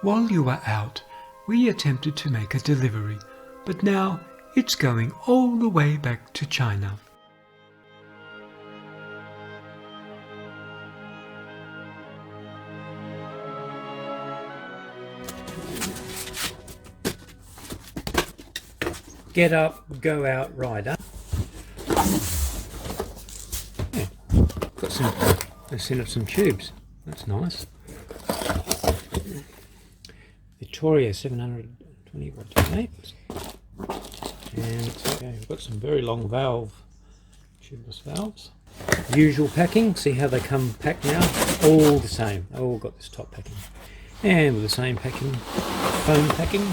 While you were out, we attempted to make a delivery, but now it's going all the way back to China. Get up, go out, rider. Yeah, got some tubes. That's nice. Victoria 720 watt 28. And okay, we've got some very long tubeless valves. Usual packing. See how they come packed now? All the same. All got this top packing, and with the same packing, foam packing.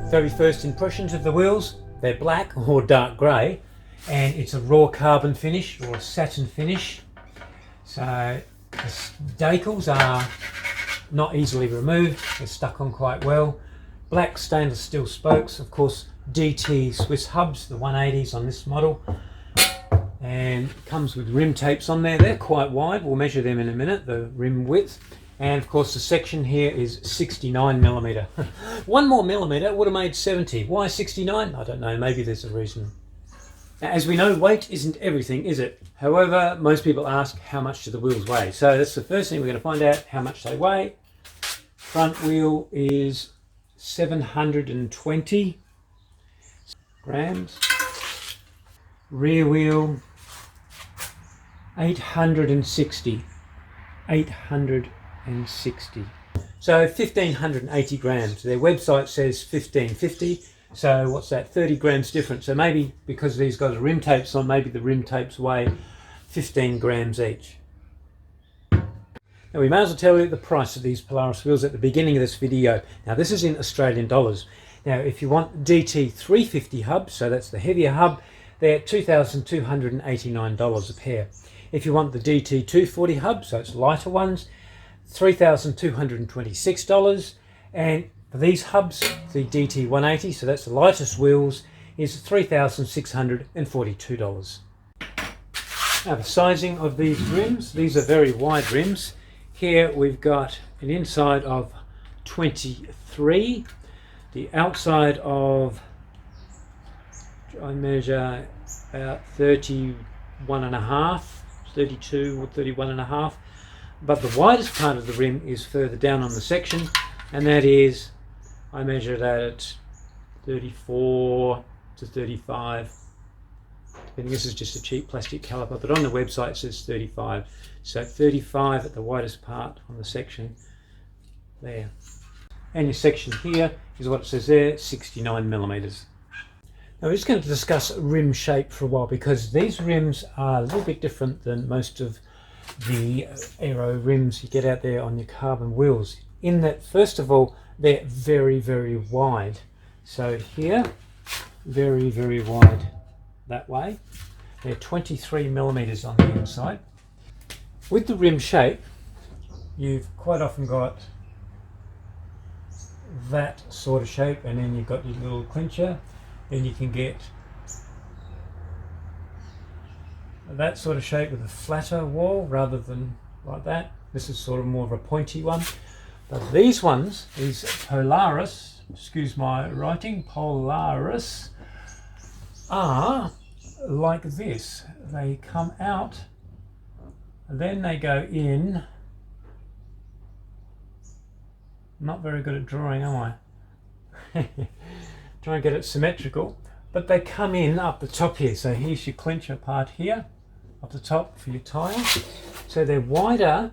Very first impressions of the wheels, they're black or dark grey, and it's a raw carbon finish or a satin finish. So the decals are not easily removed, they're stuck on quite well. Black stainless steel spokes, of course DT Swiss hubs, the 180s on this model, and comes with rim tapes on there. They're quite wide, we'll measure them in a minute, the rim width. And of course the section here is 69mm. One more millimetre would have made 70. Why 69? I don't know, maybe there's a reason. Now, as we know, weight isn't everything, is it? However, most people ask how much do the wheels weigh. So that's the first thing we're going to find out, how much they weigh. Front wheel is 720 grams. Rear wheel 860. So 1580 grams. Their website says 1550. So what's that? 30 grams different. So maybe because these got the rim tapes on, maybe the rim tapes weigh 15 grams each. Now we may as well tell you the price of these Polaris wheels at the beginning of this video. Now this is in Australian dollars. Now if you want DT 350 hubs, so that's the heavier hub, they're $2,289 a pair. If you want the DT 240 hub, so it's lighter ones, $3,226, and for these hubs, the DT 180, so that's the lightest wheels, is $3,642. Now the sizing of these rims, these are very wide rims. Here we've got an inside of 23, the outside of, I measure about 31 and a half, 32 or 31 and a half. But the widest part of the rim is further down on the section, and that is, I measure that at 34 to 35. And this is just a cheap plastic caliper, but on the website it says 35. So 35 at the widest part on the section there. And your section here is what it says there, 69mm. Now we're just going to discuss rim shape for a while, because these rims are a little bit different than most of the aero rims you get out there on your carbon wheels, in that first of all they're very, very wide. So here, very, very wide that way. They're 23mm on the inside. With the rim shape, you've quite often got that sort of shape, and then you've got your little clincher, then you can get that sort of shape with a flatter wall rather than like that. This is sort of more of a pointy one. But these ones, these Polaris, excuse my writing, Polaris, are like this. They come out and then they go in. I'm not very good at drawing, am I? Try and get it symmetrical. but they come in up the top here. So here's your clincher part here, up the top for your tyre. So they're wider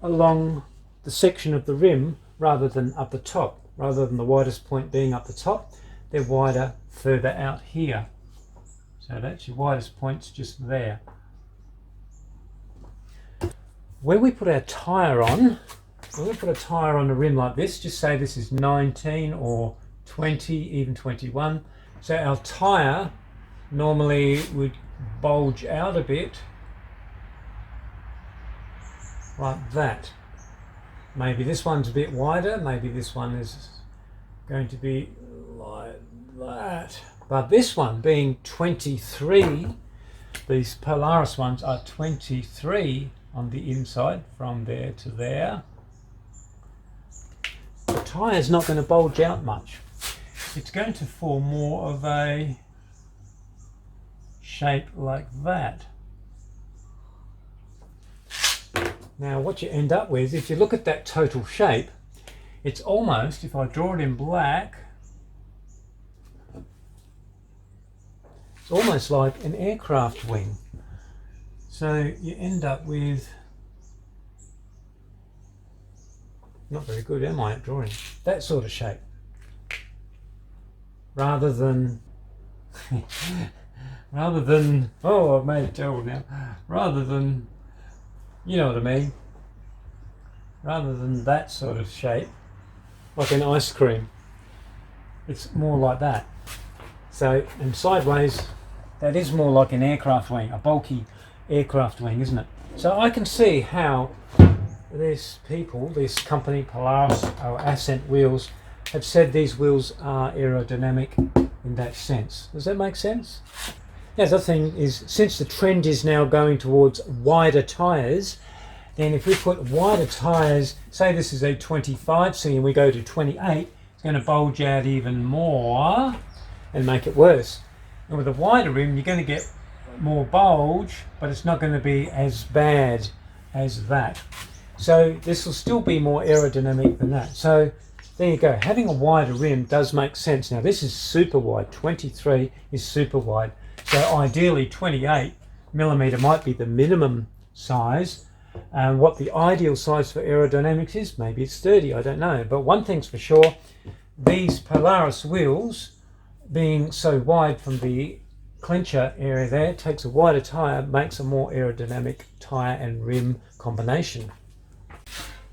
along the section of the rim rather than up the top. Rather than the widest point being up the top, they're wider further out here. So that's your widest points just there. When we put our tyre on, when we put a tyre on a rim like this, just say this is 19 or 20, even 21. So our tyre normally would bulge out a bit like that. Maybe this one's a bit wider, maybe this one is going to be like that. But this one being 23, these Polaris ones are 23 on the inside from there to there. The tyre is not going to bulge out much. It's going to form more of a shape like that. Now what you end up with, if you look at that total shape, it's almost, if I draw it in black, it's almost like an aircraft wing. So you end up with, not very good am I at drawing, that sort of shape. Rather than, oh, I've made it terrible now. Rather than, you know what I mean, rather than that sort of shape, like an ice cream, it's more like that. So, and sideways, that is more like an aircraft wing, a bulky aircraft wing, isn't it? So I can see how this company, Polaris or Ascent wheels, have said these wheels are aerodynamic in that sense. Does that make sense? Now, the other thing is, since the trend is now going towards wider tyres, then if we put wider tyres, say this is a 25C and we go to 28, it's going to bulge out even more and make it worse. And with a wider rim, you're going to get more bulge, but it's not going to be as bad as that. So this will still be more aerodynamic than that. So there you go. Having a wider rim does make sense. Now this is super wide. 23 is super wide. So ideally 28mm might be the minimum size. What the ideal size for aerodynamics is, maybe it's 30, I don't know. But one thing's for sure, these Polaris wheels, being so wide from the clincher area there, takes a wider tyre, makes a more aerodynamic tyre and rim combination.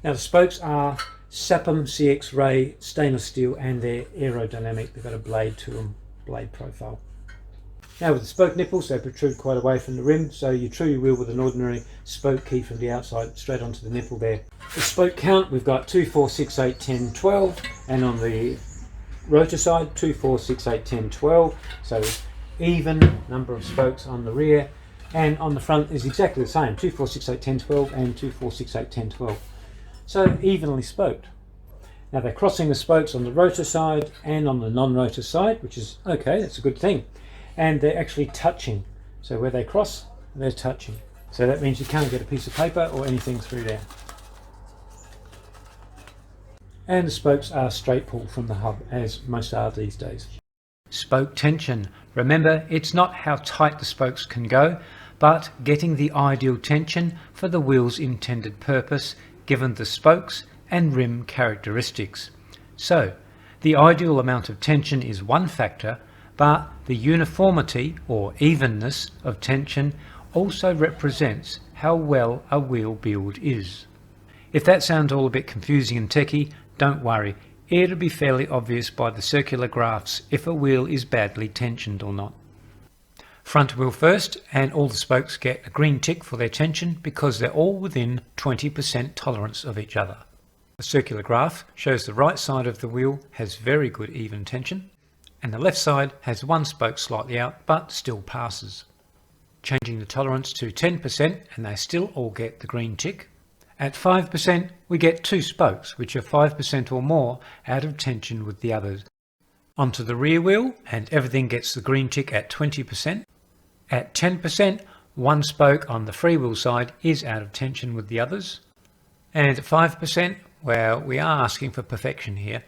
Now the spokes are Sapphire CX Ray stainless steel and they're aerodynamic. They've got a blade to them, blade profile. Now with the spoke nipples, they protrude quite away from the rim, so you true your wheel with an ordinary spoke key from the outside straight onto the nipple there. The spoke count, we've got 2, 4, 6, 8, 10, 12, and on the rotor side 2, 4, 6, 8, 10, 12, so even number of spokes on the rear, and on the front is exactly the same, 2, 4, 6, 8, 10, 12 and 2, 4, 6, 8, 10, 12. So evenly spoked. Now they're crossing the spokes on the rotor side and on the non-rotor side, which is okay, that's a good thing. And they're actually touching. So where they cross, they're touching. So that means you can't get a piece of paper or anything through there. And the spokes are straight pull from the hub, as most are these days. Spoke tension. Remember, it's not how tight the spokes can go, but getting the ideal tension for the wheel's intended purpose, given the spokes and rim characteristics. So, the ideal amount of tension is one factor, but the uniformity or evenness of tension also represents how well a wheel build is. If that sounds all a bit confusing and techy, don't worry, it'll be fairly obvious by the circular graphs if a wheel is badly tensioned or not. Front wheel first, and all the spokes get a green tick for their tension because they're all within 20% tolerance of each other. The circular graph shows the right side of the wheel has very good even tension, and the left side has one spoke slightly out but still passes. Changing the tolerance to 10% and they still all get the green tick. At 5% we get two spokes which are 5% or more out of tension with the others. Onto the rear wheel and everything gets the green tick at 20%. At 10% one spoke on the freewheel side is out of tension with the others. And at 5%, well, we are asking for perfection here.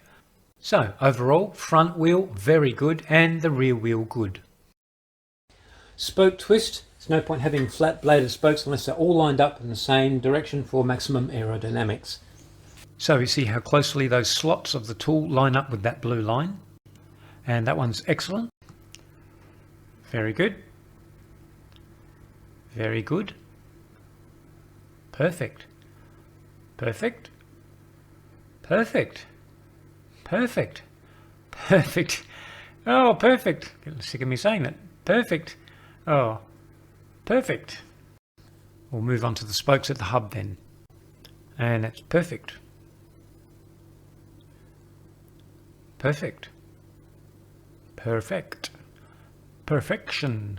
So overall, front wheel very good and the rear wheel good. Spoke twist. There's no point having flat bladed spokes unless they're all lined up in the same direction for maximum aerodynamics. So you see how closely those slots of the tool line up with that blue line. And that one's excellent. Very good. Very good. Perfect. Perfect. Perfect. Perfect. Perfect. Oh, perfect. Getting sick of me saying that. Perfect. Oh, perfect. We'll move on to the spokes at the hub then. And that's perfect. Perfect. Perfect. Perfection.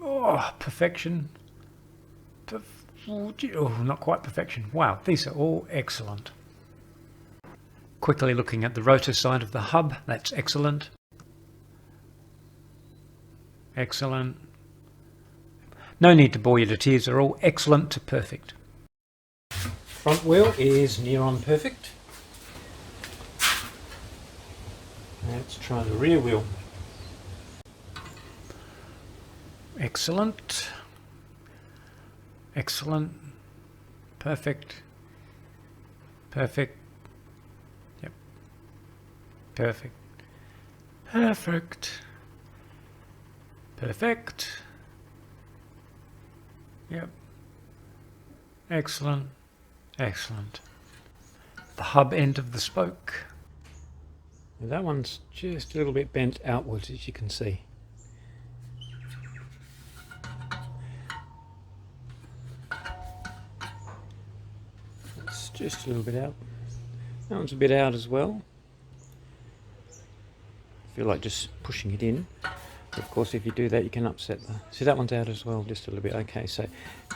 Oh, perfection. Oh, not quite perfection. Wow, these are all excellent. Quickly looking at the rotor side of the hub, that's excellent. Excellent. No need to bore you to tears, they're all excellent to perfect. Front wheel is near on perfect. Let's try the rear wheel. Excellent. Excellent. Perfect. Perfect. Yep. Perfect. Perfect. Perfect. Yep. Excellent. Excellent. The hub end of the spoke. And that one's just a little bit bent outwards, as you can see. It's just a little bit out. That one's a bit out as well. I feel like just pushing it in. Of course, if you do that, you can upset the... See, that one's out as well, just a little bit. Okay, so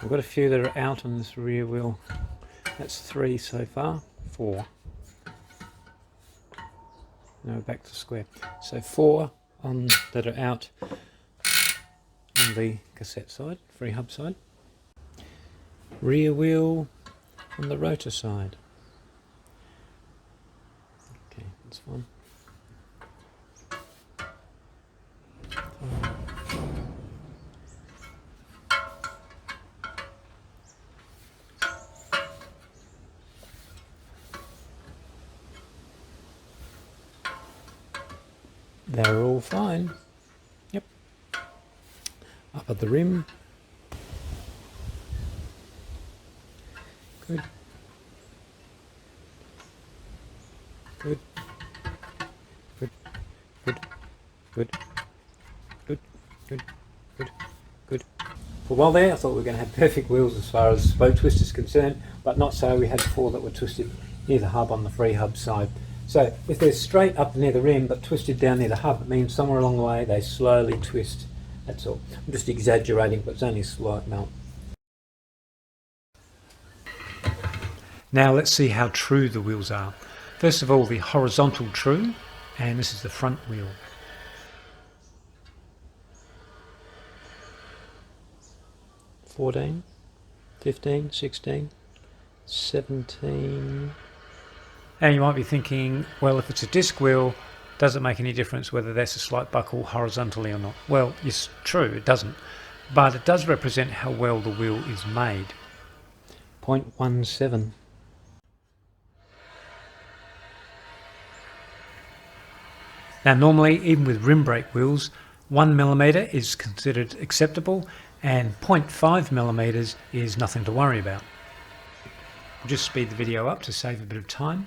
we've got a few that are out on this rear wheel. That's 3 so far. 4. Now back to square. So 4 on that are out on the cassette side, free hub side. Rear wheel on the rotor side. Okay, that's fine. They're all fine. Yep. Up at the rim. Good. Good. Good. Good. Good. Good. Good. Good. Good. For a while there, I thought we were going to have perfect wheels as far as spoke twist is concerned, but not so. We had 4 that were twisted near the hub on the free hub side. So if they're straight up near the rim but twisted down near the hub, it means somewhere along the way they slowly twist. That's all. I'm just exaggerating, but it's only a slight amount. Now let's see how true the wheels are. First of all, the horizontal true, and this is the front wheel. $14, $15, $16, $17. And you might be thinking, well, if it's a disc wheel, does it make any difference whether there's a slight buckle horizontally or not? Well, it's true, it doesn't. But it does represent how well the wheel is made. 0.17. Now normally, even with rim brake wheels, 1mm is considered acceptable and 0.5mm is nothing to worry about. We'll just speed the video up to save a bit of time.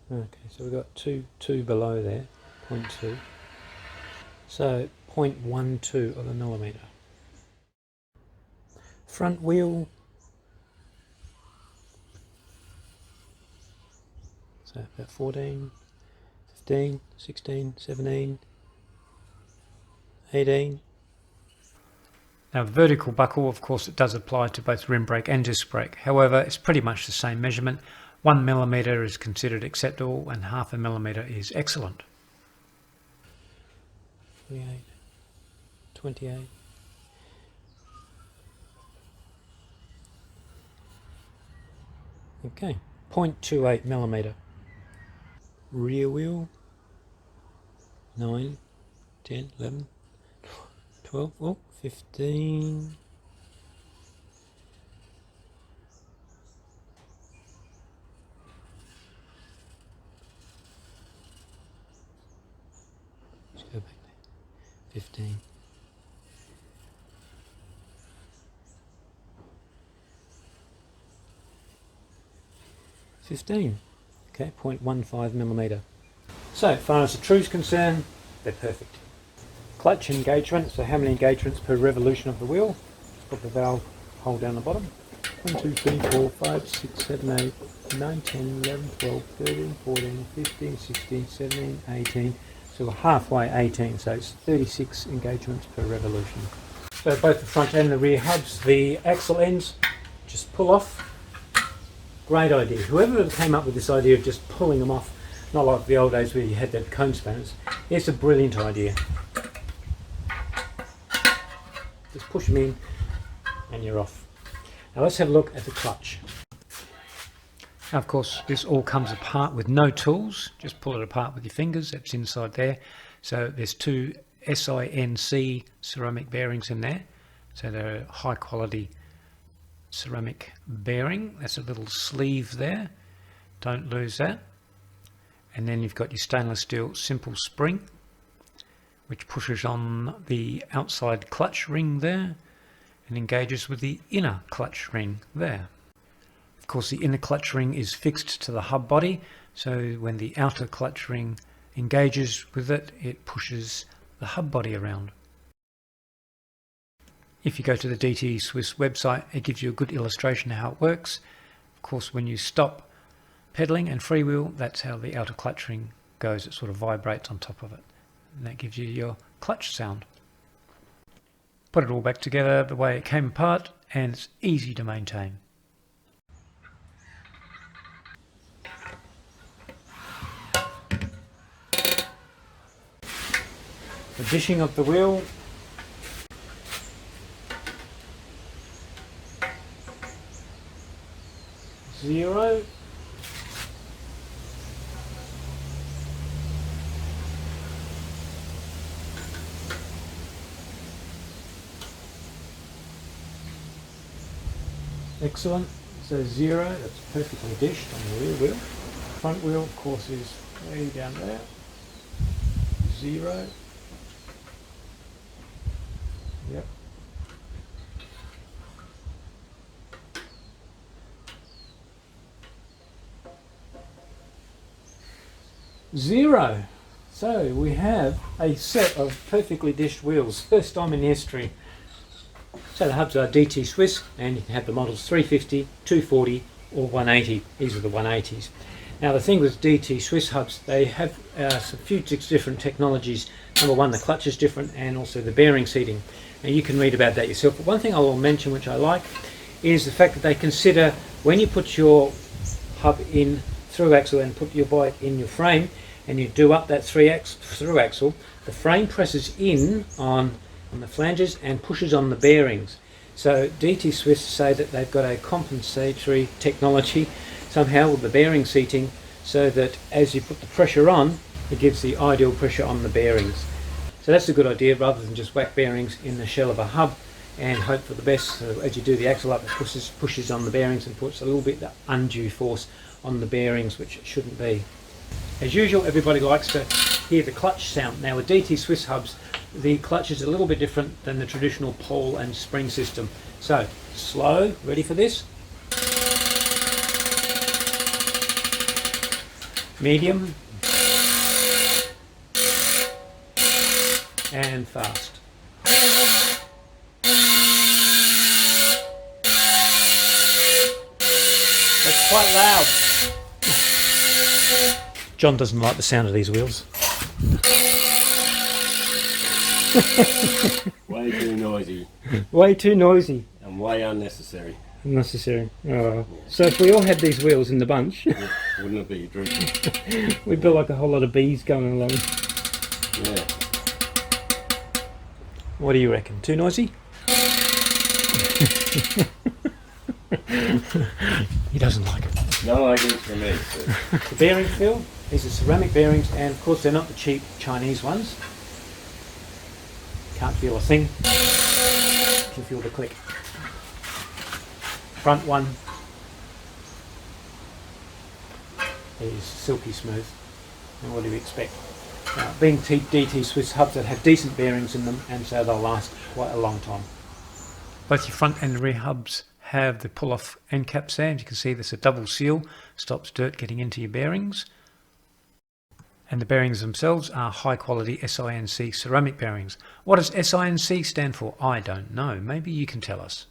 Okay, so we've got two below there, 0.2. So 0.12 of a millimetre. Front wheel. So about 14, 15, 16, 17, 18. Now the vertical buckle, of course, it does apply to both rim brake and disc brake. However, it's pretty much the same measurement. 1mm is considered acceptable and 0.5 millimetre is excellent. 28, 28, Okay, 0.28 millimeter. Rear wheel, 9, 10, 11, 12, oh, 15. Let's go back there. 15. 15. Okay, 0.15 millimeter. So, as far as the true's concerned, they're perfect. Clutch engagement, so how many engagements per revolution of the wheel? Just put the valve hole down the bottom. 1, 2, 3, 4, 5, 6, 7, 8, 9, 10, 11, 12, 13, 14, 15, 16, 17, 18. So we're halfway 18, so it's 36 engagements per revolution. So both the front and the rear hubs, the axle ends just pull off. Great idea. Whoever came up with this idea of just pulling them off, not like the old days where you had that cone spanners, it's a brilliant idea. Just push them in and you're off. Now let's have a look at the clutch. Now of course this all comes apart with no tools, just pull it apart with your fingers, that's inside there. So there's two SINC ceramic bearings in there, so they're a high quality ceramic bearing. That's a little sleeve there, don't lose that. And then you've got your stainless steel simple spring which pushes on the outside clutch ring there and engages with the inner clutch ring there. Of course the inner clutch ring is fixed to the hub body, so when the outer clutch ring engages with it, it pushes the hub body around. If you go to the DT Swiss website, it gives you a good illustration of how it works. Of course when you stop pedaling and freewheel, that's how the outer clutch ring goes, it sort of vibrates on top of it. And that gives you your clutch sound. Put it all back together the way it came apart and it's easy to maintain. The dishing of the wheel. Zero. Excellent. So 0, that's perfectly dished on the rear wheel. Front wheel, of course, is way down there. 0. Yep. Zero. So we have a set of perfectly dished wheels, first time in history. So the hubs are DT Swiss, and you can have the models 350, 240 or 180. These are the 180s. Now the thing with DT Swiss hubs, they have a few different technologies. Number one, the clutch is different, and also the bearing seating. Now you can read about that yourself, but one thing I will mention which I like is the fact that they consider when you put your hub in through axle and put your bike in your frame and you do up that through axle, the frame presses in on the flanges and pushes on the bearings. So DT Swiss say that they've got a compensatory technology somehow with the bearing seating, so that as you put the pressure on, it gives the ideal pressure on the bearings. So that's a good idea, rather than just whack bearings in the shell of a hub and hope for the best. So as you do the axle up, it pushes on the bearings and puts a little bit of undue force on the bearings, which it shouldn't be. As usual, everybody likes to hear the clutch sound. Now with DT Swiss hubs, the clutch is a little bit different than the traditional pole and spring system. So slow, ready for this? Medium and fast. That's quite loud. John doesn't like the sound of these wheels. Way too noisy. Way too noisy. And way unnecessary. Unnecessary. Oh. So if we all had these wheels in the bunch, Wouldn't it be dreadful? we'd be like a whole lot of bees going along. Yeah. What do you reckon? Too noisy? He doesn't like it. No arguments from me. So. The bearing feel, these are ceramic bearings, and of course they're not the cheap Chinese ones. Can't feel a thing. Can feel the click. Front one is silky smooth, and what do you expect? Being DT Swiss hubs that have decent bearings in them, and so they'll last quite a long time. Both your front and rear hubs have the pull-off end cap sand. You can see there's a double seal, stops dirt getting into your bearings. And the bearings themselves are high quality SINC ceramic bearings. What does SINC stand for? I don't know. Maybe you can tell us.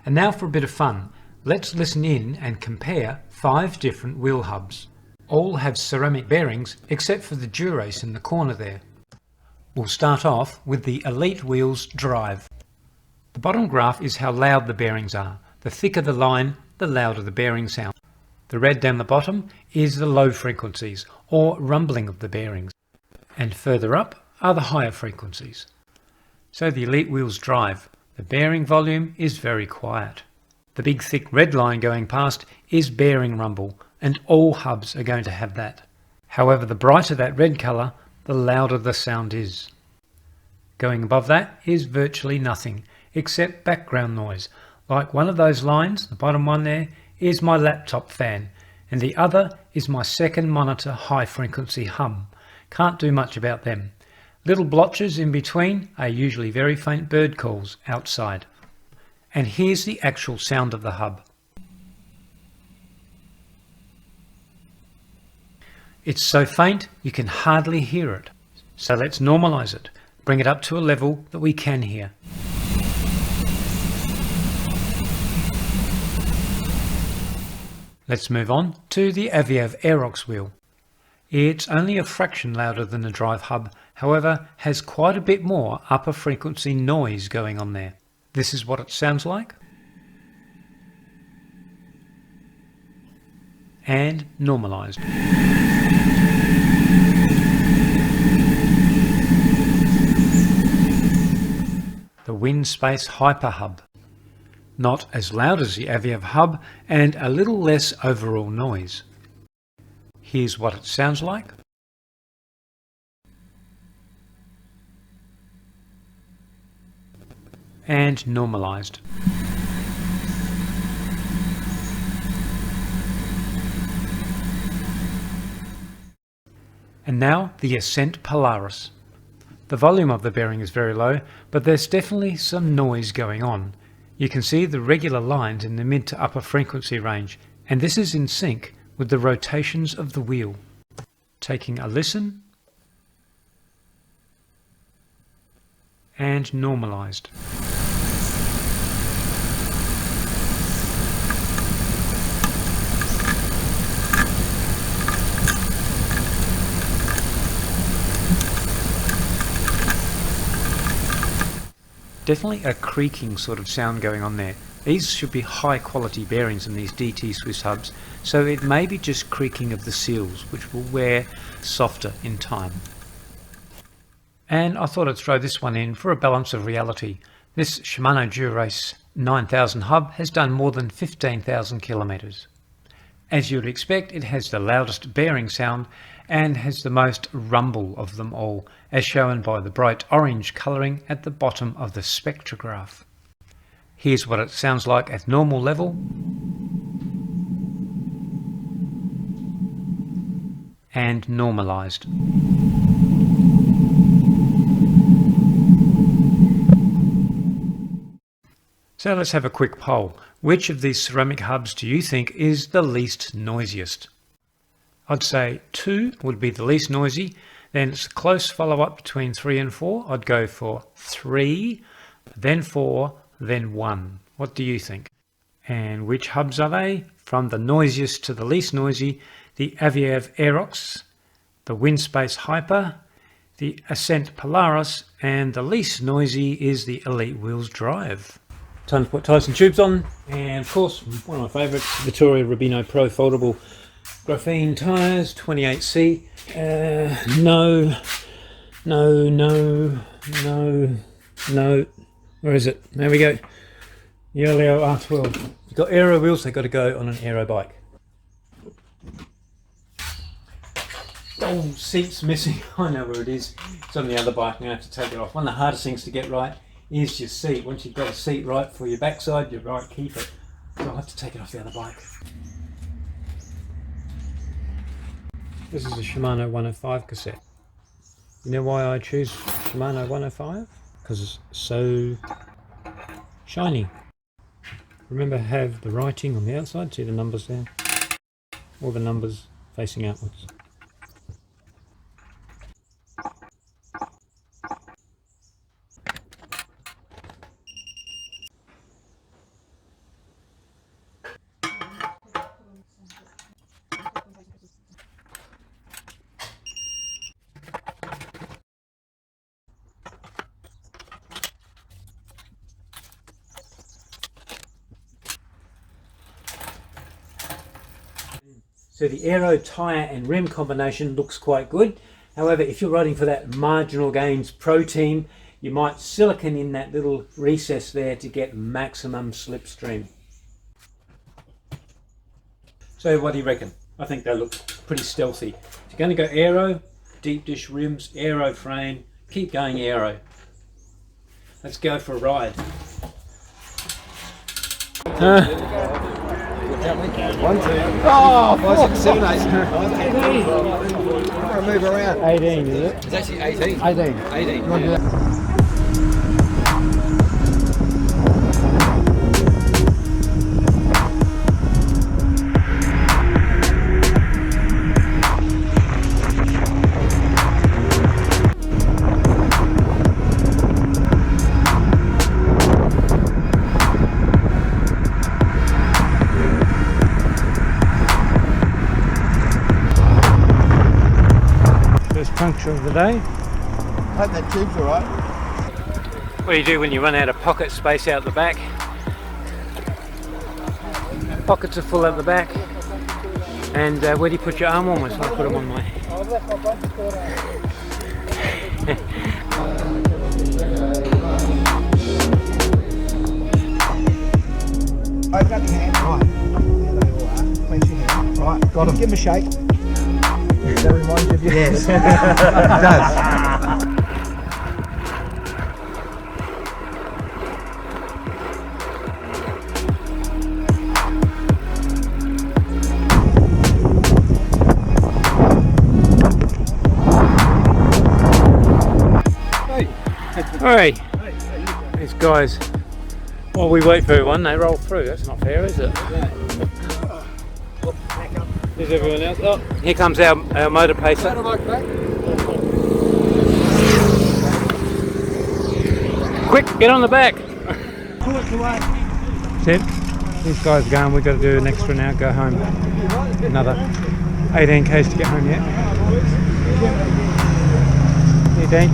And now for a bit of fun. Let's listen in and compare 5 different wheel hubs. All have ceramic bearings except for the Durace in the corner there. We'll start off with the Elite Wheels Drive. The bottom graph is how loud the bearings are. The thicker the line, the louder the bearing sound. The red down the bottom is the low frequencies, or rumbling of the bearings. And further up are the higher frequencies. So the Elite Wheels Drive, the bearing volume is very quiet. The big thick red line going past is bearing rumble, and all hubs are going to have that. However, the brighter that red colour, the louder the sound is. Going above that is virtually nothing, except background noise. Like one of those lines, the bottom one there, is my laptop fan, and the other is my second monitor high frequency hum. Can't do much about them. Little blotches in between are usually very faint bird calls outside. And here's the actual sound of the hub. It's so faint you can hardly hear it. So let's normalize it, bring it up to a level that we can hear. Let's move on to the Aviav Aerox wheel. It's only a fraction louder than the drive hub, however has quite a bit more upper frequency noise going on there. This is what it sounds like. And normalized. The Windspace Hyper Hub. Not as loud as the Aviav hub and a little less overall noise. Here's what it sounds like. And normalized. And now the Ascent Polaris. The volume of the bearing is very low, but there's definitely some noise going on. You can see the regular lines in the mid to upper frequency range, and this is in sync with the rotations of the wheel. Taking a listen, and normalized. Definitely a creaking sort of sound going on there. These should be high quality bearings in these DT Swiss hubs, so it may be just creaking of the seals, which will wear softer in time. And I thought I'd throw this one in for a balance of reality. This Shimano Durace 9000 hub has done more than 15,000 kilometres. As you would expect, it has the loudest bearing sound and has the most rumble of them all, as shown by the bright orange colouring at the bottom of the spectrograph. Here's what it sounds like at normal level, and normalised. So let's have a quick poll. Which of these ceramic hubs do you think is the least noisiest? I'd say 2 would be the least noisy, then it's a close follow-up between 3 and 4. I'd go for 3, then 4, then 1. What do you think? And which hubs are they? From the noisiest to the least noisy, the Aviav Aerox, the Windspace Hyper, the Ascent Polaris, and the least noisy is the Elite Wheels Drive. Time to put Tyson tubes on, and of course one of my favourites, Vittoria Rubino Pro Foldable Graphene tyres, 28C. No. Where is it? There we go. Yoleo R12. You've got aero wheels, they've got to go on an aero bike. Oh, seat's missing. I know where it is. It's on the other bike. I'm going to have to take it off. One of the hardest things to get right is your seat. Once you've got a seat right for your backside, you're right, keep it. So I'll have to take it off the other bike. This is a Shimano 105 cassette. You know why I choose Shimano 105? Because it's so shiny. Remember, have the writing on the outside. See the numbers there? All the numbers facing outwards. So the aero, tyre and rim combination looks quite good. However, if you're riding for that marginal gains pro team, you might silicone in that little recess there to get maximum slipstream. So what do you reckon? I think they look pretty stealthy. If you're going to go aero, deep dish rims, aero frame, keep going aero. Let's go for a ride. 1, 2. Oh, 5, 6, 7, 8. I'm move around. 18, is it? It's actually 18. 18. 18. You want to do that? First puncture of the day. Hope that tube's alright. What do you do when you run out of pocket space out the back? Pockets are full out the back. And where do you put your arm warmers? I put them on my... Open up your hand. Right. There they all are. Clench your hand. Right, got them. Give them a shake. That reminds you of you? Yes. It does. Alright, these guys, while we wait for everyone, they roll through. That's not fair, is it? There's everyone else. Oh, here comes our motor pacer. Quick, get on the back. That's it. These guys are going. We've got to do an extra now. Go home. Another 18 k's to get home yet. 18.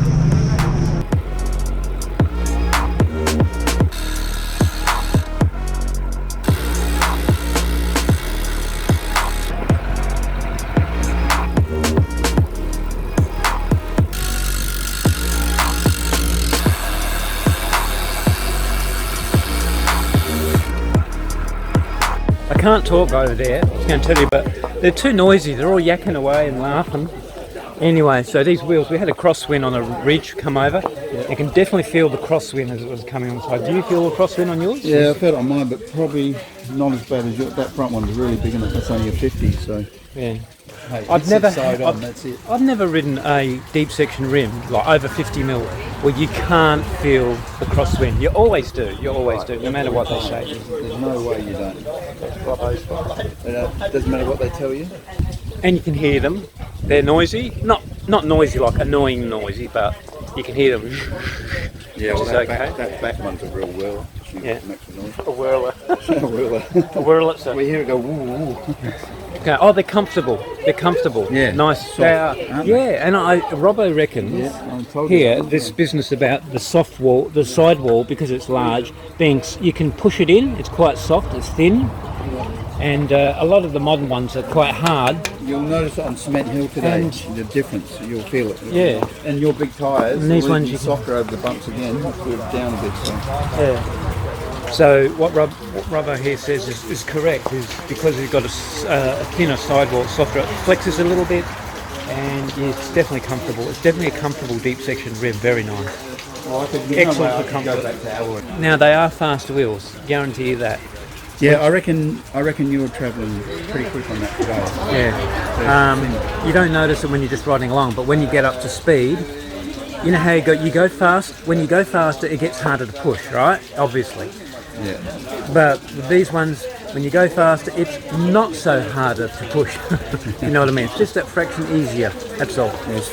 I can't talk over there, I was going to tell you, but they're too noisy. They're all yakking away and laughing. Anyway, so these wheels, we had a crosswind on a ridge come over. Yeah. You can definitely feel the crosswind as it was coming on the side. Do you feel the crosswind on yours? Yeah, I felt it on mine, but probably not as bad as yours. That front one's really big, and it's only a 50, so... Yeah. Hey, I've never that's it. I've never ridden a deep section rim like over 50 mil where you can't feel the crosswind. You always do. You always do, no matter what they say. There's no way you don't. It doesn't matter what they tell you. And you can hear them. They're noisy. Not noisy like annoying noisy, but you can hear them. Yeah, well, that back one's a real whirler. Yeah. Makes a noise. A whirler. A whirler. A whirler. So. We hear it go woo woo. Okay. Oh, they're comfortable. They're comfortable. Yeah. Nice. Soft, They are. aren't Yeah. they? And Robbo reckons here this business about the soft wall, the side wall, because it's large, being you can push it in. It's quite soft. It's thin. And a lot of the modern ones are quite hard. You'll notice it on Cement Hill today, And the difference. You'll feel it. Yeah. And your big tyres, And these ones you you can- softer over the bumps again, sort of down a bit. So. Yeah. So what Robbo here says is correct. Is because you've got a thinner sidewall, softer, it flexes a little bit, and it's definitely comfortable. It's definitely a comfortable deep section rim, very nice. Excellent for comfort. Now they are faster wheels, guarantee you that. Yeah, I reckon you're travelling pretty quick on that today. Yeah. You don't notice it when you're just riding along, but when you get up to speed, you know how you go fast. When you go faster, it gets harder to push, right? Obviously. Yeah. But with these ones, when you go faster, it's not so harder to push. You know what I mean? It's just that fraction easier. That's all. There's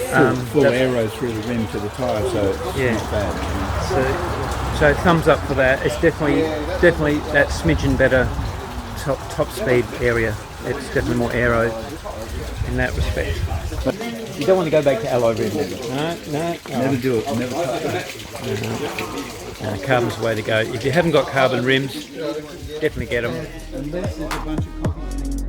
full arrows through the rim to the tyre, so it's not bad. So thumbs up for that. It's definitely that smidgen better top speed area. It's definitely more aero in that respect. But you don't want to go back to alloy rim. No. Never do it. Never touch it. Carbon's the way to go. If you haven't got carbon rims, definitely get them. Unless there's a bunch of copies.